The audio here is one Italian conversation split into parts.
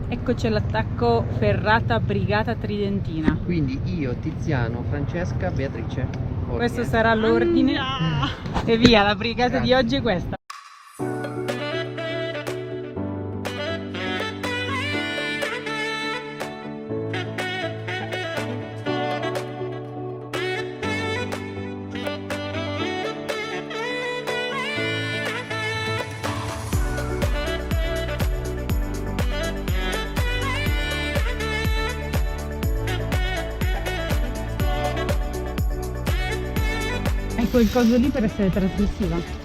Eccoci all'attacco Ferrata Brigata Tridentina. Quindi io, Tiziano, Francesca, Beatrice. Ordine. Questo sarà l'ordine. E via, la brigata di Grazie. oggi è questa. Ecco il coso lì per essere trasmissiva.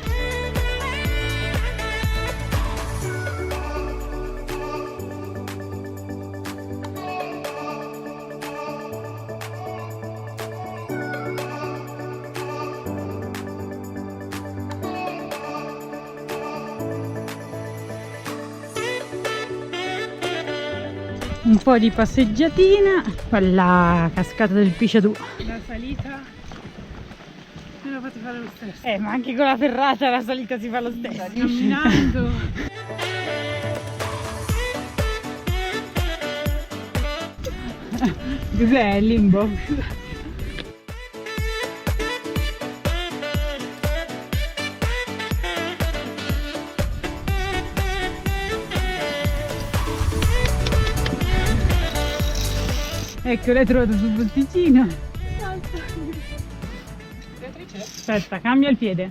Un po' di passeggiatina, quella cascata del Pisciatù. La salita me la fate fare lo stesso. Ma anche con la ferrata la salita si fa lo stesso. Camminando. Cos'è il limbo? Ecco, l'hai trovato sul posticino. Beatrice? Aspetta, cambia il piede.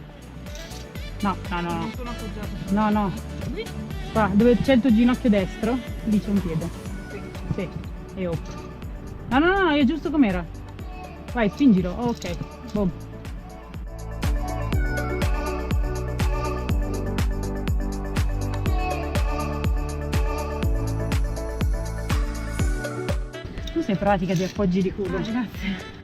No, no, no, no. Non sono appoggiato. No, no. Qua, dove c'è il tuo ginocchio destro, lì c'è un piede. Sì. E oh. No, no, no, è giusto com'era. Vai, spingilo. Oh, ok. Boom. Tu sei pratica di appoggi di culo. Grazie.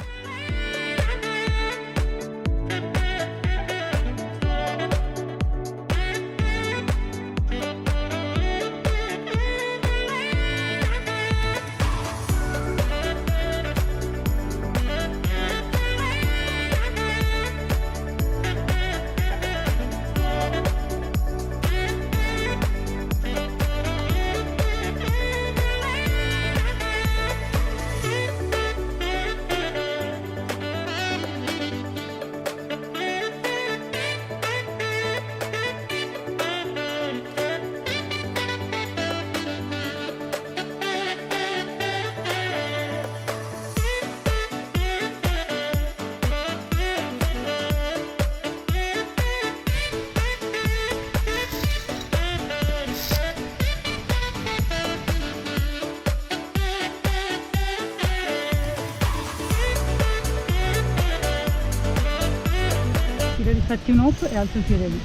Fatti un hop e alzo il piede lì.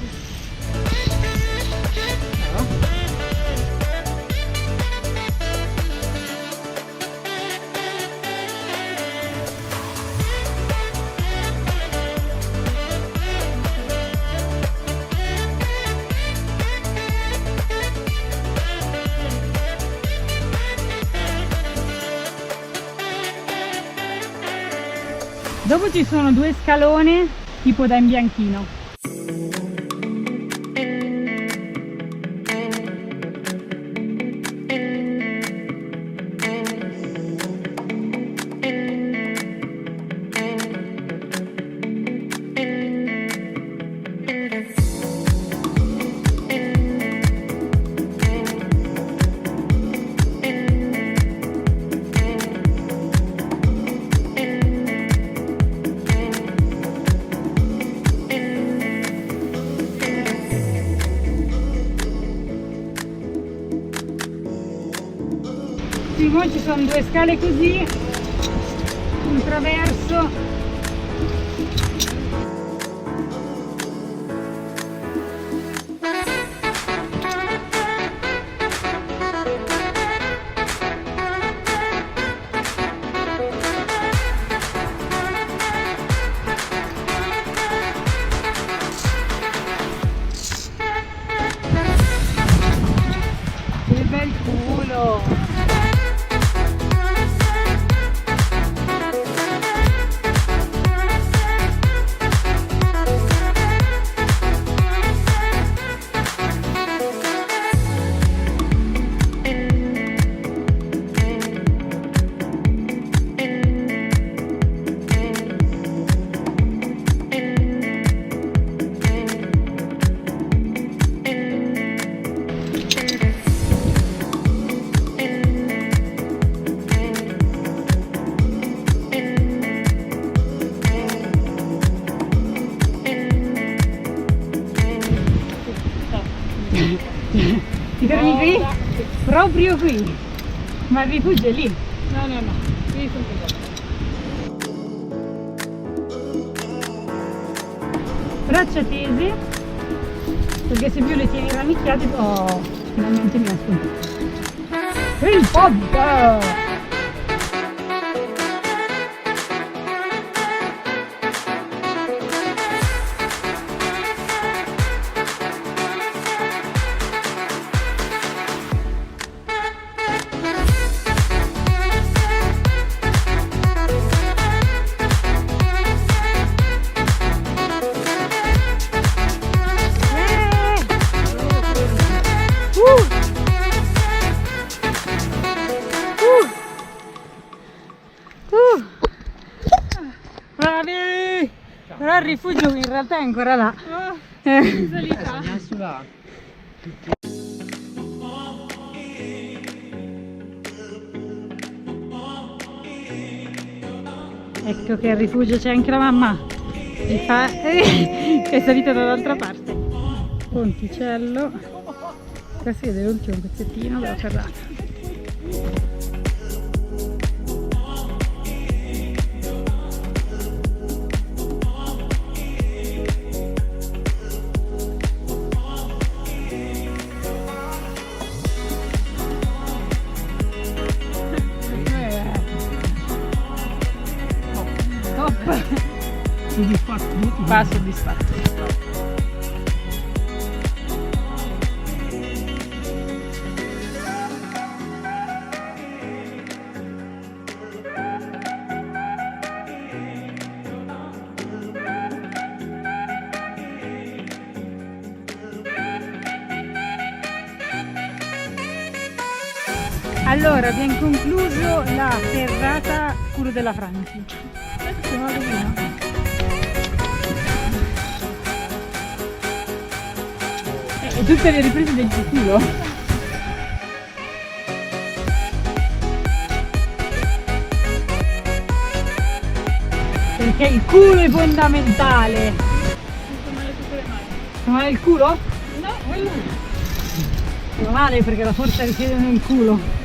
Dopo ci sono due scalone tipo da imbianchino. Poi ci sono due scale così, un traverso. Che bel culo! io qui, ma il rifugio è lì. No, no, no. Qui sono così. Braccia tese, perché se più le tieni rannicchiate, oh, finalmente mi ascolto. Il pod! Bravi! Però il rifugio in realtà è ancora là. Salita. Andiamo su là. Ecco che al rifugio c'è anche la mamma. Che è salita dall'altra parte. Ponticello. Qua si vede l'ultimo pezzettino della ferrata. Soddisfatto? Va soddisfatto. Allora, abbiamo concluso la ferrata culo della Franci. Siamo alla fine. E tutte le riprese del tuo culo. Perché il culo è fondamentale. Fa male il culo? No, quello. Fa male perché la forza risiede nel culo.